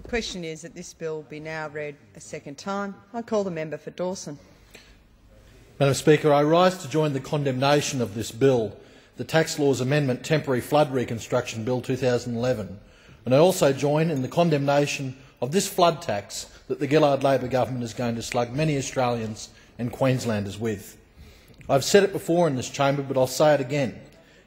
The question is that this bill be now read a second time. I call the member for Dawson. Madam Speaker, I rise to join the condemnation of this bill, the Tax Laws Amendment Temporary Flood Reconstruction Bill 2011, and I also join in the condemnation of this flood tax that the Gillard Labor government is going to slug many Australians and Queenslanders with. I've said it before in this chamber, but I'll say it again.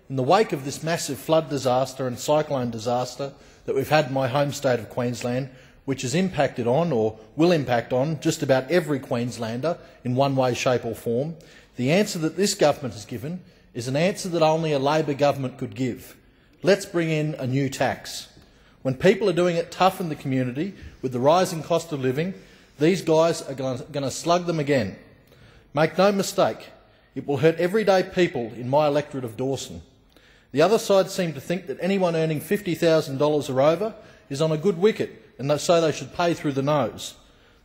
In the wake of this massive flood disaster and cyclone disaster that we've had in my home state of Queensland, which has impacted on or will impact on just about every Queenslander in one way, shape or form, the answer that this government has given is an answer that only a Labor government could give. Let's bring in a new tax. When people are doing it tough in the community with the rising cost of living, these guys are going to slug them again. Make no mistake, it will hurt everyday people in my electorate of Dawson. The other side seem to think that anyone earning $50,000 or over is on a good wicket, and so they should pay through the nose.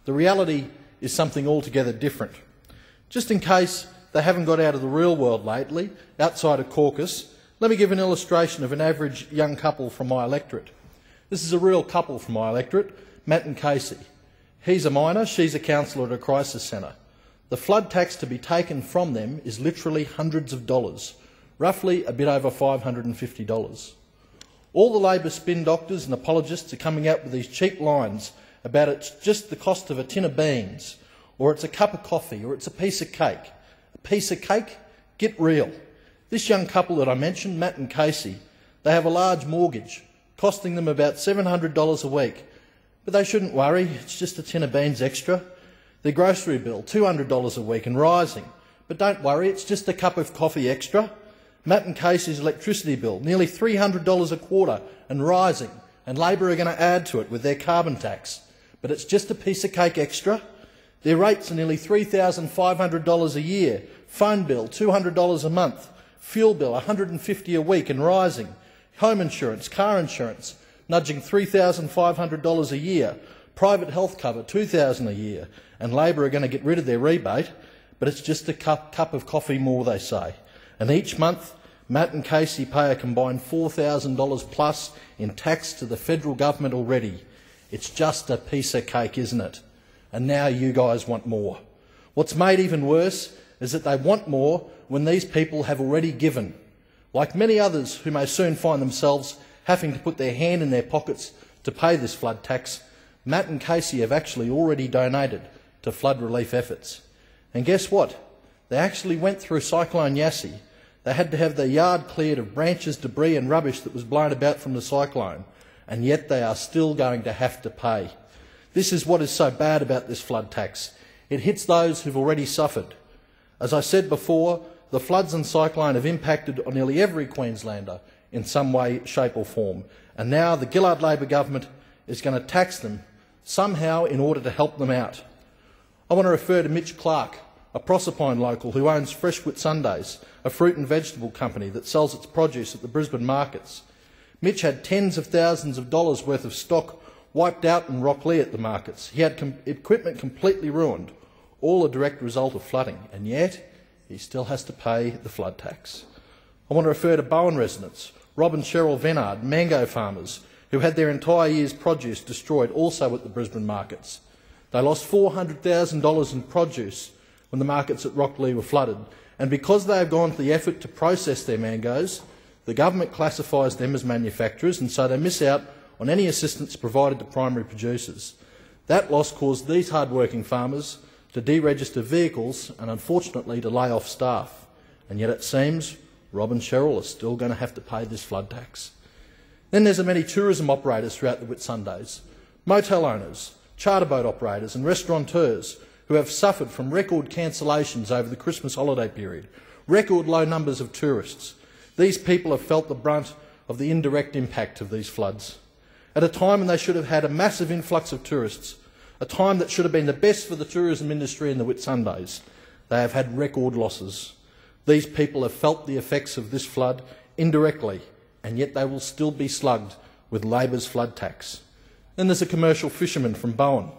The reality is something altogether different. Just in case they haven't got out of the real world lately, outside of caucus, let me give an illustration of an average young couple from my electorate. This is a real couple from my electorate, Matt and Casey. He's a minor, she's a counsellor at a crisis centre. The flood tax to be taken from them is literally hundreds of dollars, roughly a bit over $550. All the Labor spin doctors and apologists are coming out with these cheap lines about it's just the cost of a tin of beans, or it's a cup of coffee, or it's a piece of cake. A piece of cake? Get real. This young couple that I mentioned, Matt and Casey, they have a large mortgage, costing them about $700 a week. But they shouldn't worry, it's just a tin of beans extra. Their grocery bill, $200 a week and rising. But don't worry, it's just a cup of coffee extra. Matt and Casey's electricity bill, nearly $300 a quarter and rising, and Labor are going to add to it with their carbon tax. But it's just a piece of cake extra. Their rates are nearly $3,500 a year, phone bill $200 a month, fuel bill $150 a week and rising, home insurance, car insurance nudging $3,500 a year, private health cover $2,000 a year, and Labor are going to get rid of their rebate, but it's just a cup of coffee more, they say. And each month, Matt and Casey pay a combined $4,000 plus in tax to the federal government already. It's just a piece of cake, isn't it? And now you guys want more. What's made even worse is that they want more when these people have already given. Like many others who may soon find themselves having to put their hand in their pockets to pay this flood tax, Matt and Casey have actually already donated to flood relief efforts. And guess what? They actually went through Cyclone Yassi. They had to have their yard cleared of branches, debris and rubbish that was blown about from the cyclone, and yet they are still going to have to pay. This is what is so bad about this flood tax. It hits those who've already suffered. As I said before, the floods and cyclone have impacted on nearly every Queenslander in some way, shape or form, and now the Gillard Labor government is going to tax them somehow in order to help them out. I want to refer to Mitch Clark, a Proserpine local who owns Fresh Whitsundays, a fruit and vegetable company that sells its produce at the Brisbane markets. Mitch had tens of thousands of dollars worth of stock wiped out in Rocklea at the markets. He had equipment completely ruined, all a direct result of flooding, and yet he still has to pay the flood tax. I want to refer to Bowen residents, Rob and Cheryl Venard, mango farmers, who had their entire year's produce destroyed also at the Brisbane markets. They lost $400,000 in produce when the markets at Rocklea were flooded, and because they have gone to the effort to process their mangoes, the government classifies them as manufacturers, and so they miss out on any assistance provided to primary producers. That loss caused these hard-working farmers to deregister vehicles and unfortunately to lay off staff. And yet it seems Rob and Cheryl are still going to have to pay this flood tax. Then there's the many tourism operators throughout the Whitsundays, motel owners, charter boat operators and restaurateurs who have suffered from record cancellations over the Christmas holiday period, record low numbers of tourists. These people have felt the brunt of the indirect impact of these floods. At a time when they should have had a massive influx of tourists, a time that should have been the best for the tourism industry in the Whitsundays, they have had record losses. These people have felt the effects of this flood indirectly, and yet they will still be slugged with Labor's flood tax. Then there's a commercial fisherman from Bowen.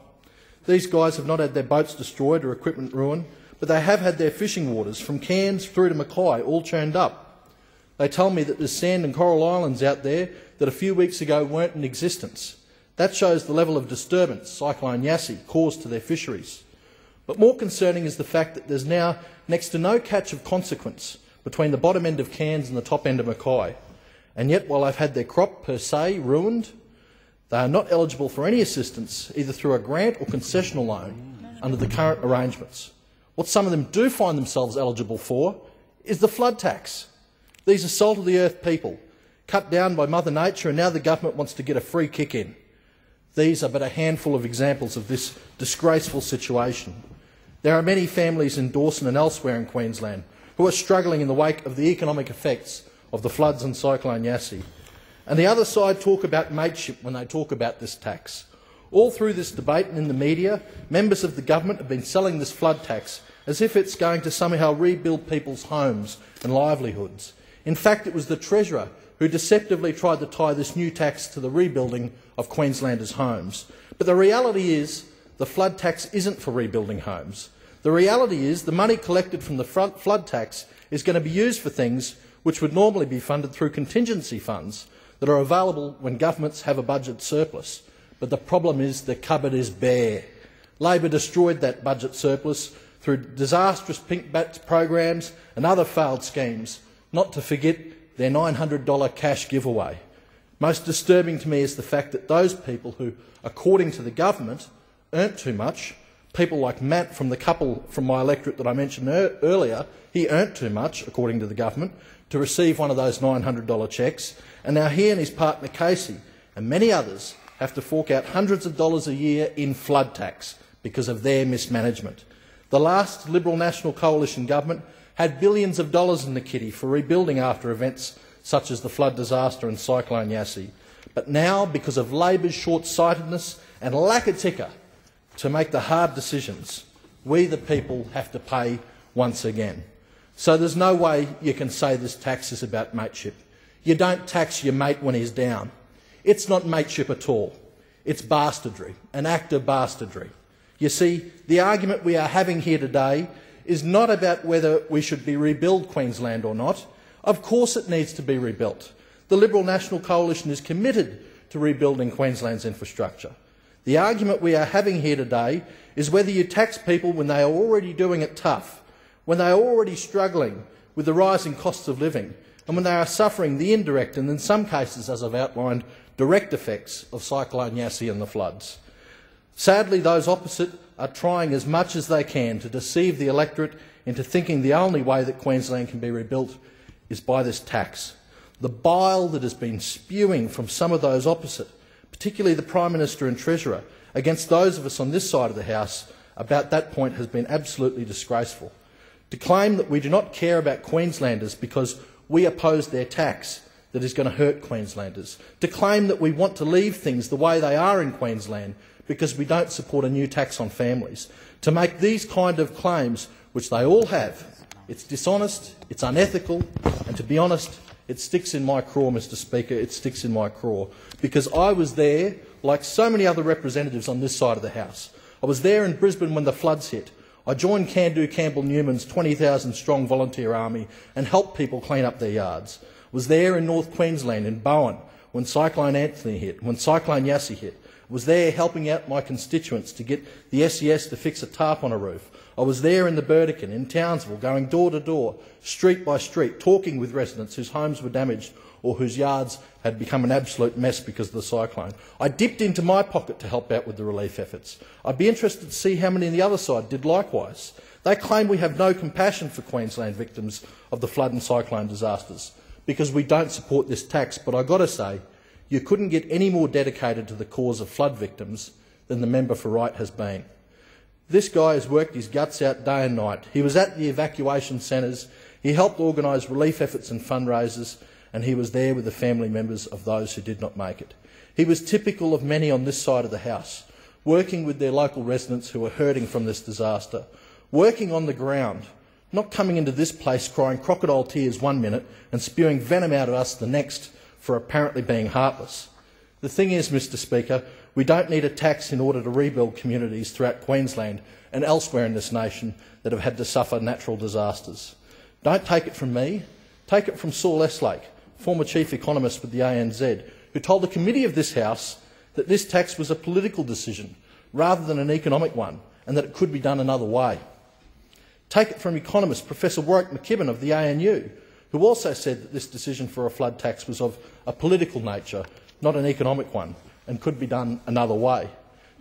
These guys have not had their boats destroyed or equipment ruined, but they have had their fishing waters from Cairns through to Mackay all churned up. They tell me that there's sand and coral islands out there that a few weeks ago weren't in existence. That shows the level of disturbance Cyclone Yassi caused to their fisheries. But more concerning is the fact that there's now next to no catch of consequence between the bottom end of Cairns and the top end of Mackay. And yet, while they've had their crop per se ruined, they are not eligible for any assistance, either through a grant or concessional loan, under the current arrangements. What some of them do find themselves eligible for is the flood tax. These are salt-of-the-earth people, cut down by Mother Nature, and now the government wants to get a free kick in. These are but a handful of examples of this disgraceful situation. There are many families in Dawson and elsewhere in Queensland who are struggling in the wake of the economic effects of the floods and Cyclone Yassi. And the other side talk about mateship when they talk about this tax. All through this debate and in the media, members of the government have been selling this flood tax as if it's going to somehow rebuild people's homes and livelihoods. In fact, it was the Treasurer who deceptively tried to tie this new tax to the rebuilding of Queenslanders' homes. But the reality is the flood tax isn't for rebuilding homes. The reality is the money collected from the flood tax is going to be used for things which would normally be funded through contingency funds that are available when governments have a budget surplus. But the problem is the cupboard is bare. Labor destroyed that budget surplus through disastrous pink bats programs and other failed schemes, not to forget their $900 cash giveaway. Most disturbing to me is the fact that those people who, according to the government, earned too much, people like Matt from the couple from my electorate that I mentioned earlier, he earned too much, according to the government, to receive one of those $900 cheques, and now he and his partner Casey and many others have to fork out hundreds of dollars a year in flood tax because of their mismanagement. The last Liberal National Coalition government had billions of dollars in the kitty for rebuilding after events such as the flood disaster and Cyclone Yassi. But now, because of Labor's short-sightedness and lack of ticker to make the hard decisions, we the people have to pay once again. So there's no way you can say this tax is about mateship. You don't tax your mate when he's down. It's not mateship at all. It's bastardry, an act of bastardry. You see, the argument we are having here today is not about whether we should rebuild Queensland or not. Of course it needs to be rebuilt. The Liberal National Coalition is committed to rebuilding Queensland's infrastructure. The argument we are having here today is whether you tax people when they are already doing it tough, when they are already struggling with the rising costs of living, and when they are suffering the indirect and, in some cases, as I've outlined, direct effects of Cyclone Yassi and the floods. Sadly, those opposite are trying as much as they can to deceive the electorate into thinking the only way that Queensland can be rebuilt is by this tax. The bile that has been spewing from some of those opposite, particularly the Prime Minister and Treasurer, against those of us on this side of the House about that point has been absolutely disgraceful. To claim that we do not care about Queenslanders because we oppose their tax that is going to hurt Queenslanders. To claim that we want to leave things the way they are in Queensland because we don't support a new tax on families. To make these kind of claims, which they all have, it's dishonest, it's unethical, and to be honest, it sticks in my craw, Mr Speaker, it sticks in my craw. Because I was there, like so many other representatives on this side of the House. I was there in Brisbane when the floods hit. I joined Candu Campbell Newman's 20,000-strong volunteer army and helped people clean up their yards. I was there in North Queensland, in Bowen, when Cyclone Anthony hit, when Cyclone Yassi hit. I was there helping out my constituents to get the SES to fix a tarp on a roof. I was there in the Burdekin, in Townsville, going door to door, street by street, talking with residents whose homes were damaged or whose yards had become an absolute mess because of the cyclone. I dipped into my pocket to help out with the relief efforts. I'd be interested to see how many on the other side did likewise. They claim we have no compassion for Queensland victims of the flood and cyclone disasters because we don't support this tax, but I've got to say, you couldn't get any more dedicated to the cause of flood victims than the member for Wright has been. This guy has worked his guts out day and night. He was at the evacuation centres, he helped organise relief efforts and fundraisers, and he was there with the family members of those who did not make it. He was typical of many on this side of the House, working with their local residents who were hurting from this disaster, working on the ground, not coming into this place crying crocodile tears one minute and spewing venom out at us the next for apparently being heartless. The thing is, Mr Speaker, we don't need a tax in order to rebuild communities throughout Queensland and elsewhere in this nation that have had to suffer natural disasters. Don't take it from me, take it from Saul Estlake, former chief economist with the ANZ, who told a committee of this House that this tax was a political decision rather than an economic one, and that it could be done another way. Take it from economist Professor Warwick McKibben of the ANU, who also said that this decision for a flood tax was of a political nature, not an economic one, and could be done another way.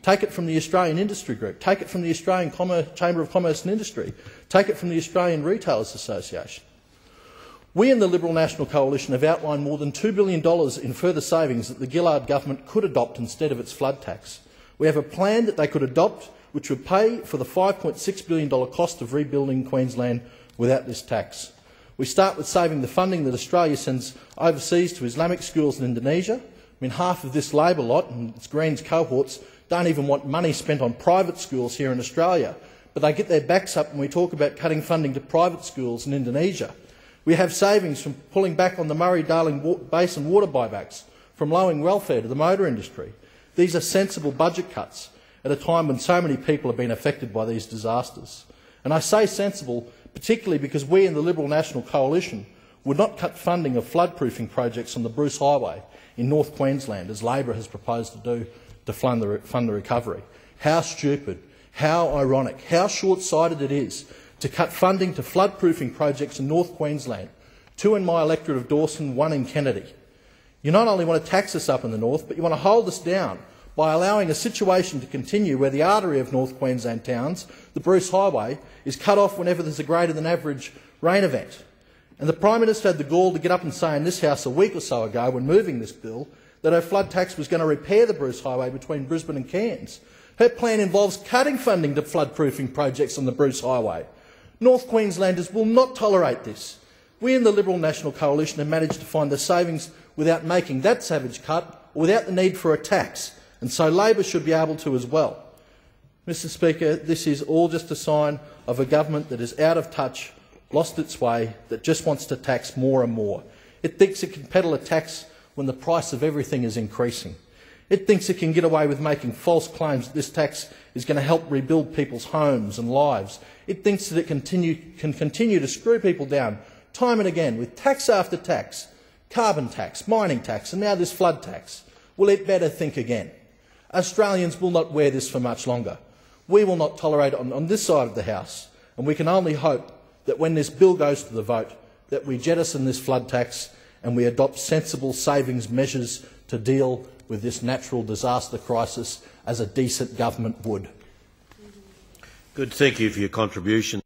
Take it from the Australian Industry Group. Take it from the Australian Chamber of Commerce and Industry. Take it from the Australian Retailers Association. We in the Liberal National Coalition have outlined more than $2 billion in further savings that the Gillard government could adopt instead of its flood tax. We have a plan that they could adopt which would pay for the $5.6 billion cost of rebuilding Queensland without this tax. We start with saving the funding that Australia sends overseas to Islamic schools in Indonesia. I mean, half of this Labor lot and its Greens cohorts don't even want money spent on private schools here in Australia, but they get their backs up when we talk about cutting funding to private schools in Indonesia. We have savings from pulling back on the Murray-Darling Basin water buybacks, from lowering welfare to the motor industry. These are sensible budget cuts at a time when so many people have been affected by these disasters. And I say sensible particularly because we in the Liberal National Coalition would not cut funding of flood-proofing projects on the Bruce Highway in North Queensland, as Labor has proposed to do to fund the recovery. How stupid, how ironic, how short-sighted it is to cut funding to flood-proofing projects in North Queensland, 2 in my electorate of Dawson, 1 in Kennedy. You not only want to tax us up in the north, but you want to hold us down by allowing a situation to continue where the artery of North Queensland towns, the Bruce Highway, is cut off whenever there's a greater than average rain event. And the Prime Minister had the gall to get up and say in this House a week or so ago when moving this bill that her flood tax was going to repair the Bruce Highway between Brisbane and Cairns. Her plan involves cutting funding to flood-proofing projects on the Bruce Highway. North Queenslanders will not tolerate this. We in the Liberal National Coalition have managed to find the savings without making that savage cut or without the need for a tax, and so Labor should be able to as well. Mr Speaker, this is all just a sign of a government that is out of touch, lost its way, that just wants to tax more and more. It thinks it can peddle a tax when the price of everything is increasing. It thinks it can get away with making false claims that this tax is going to help rebuild people's homes and lives. It thinks that it can continue to screw people down time and again with tax after tax, carbon tax, mining tax and now this flood tax. Well, it better think again. Australians will not wear this for much longer. We will not tolerate it on this side of the House, and we can only hope that when this bill goes to the vote, that we jettison this flood tax and we adopt sensible savings measures to deal with this natural disaster crisis as a decent government would. Good. Thank you for your contribution.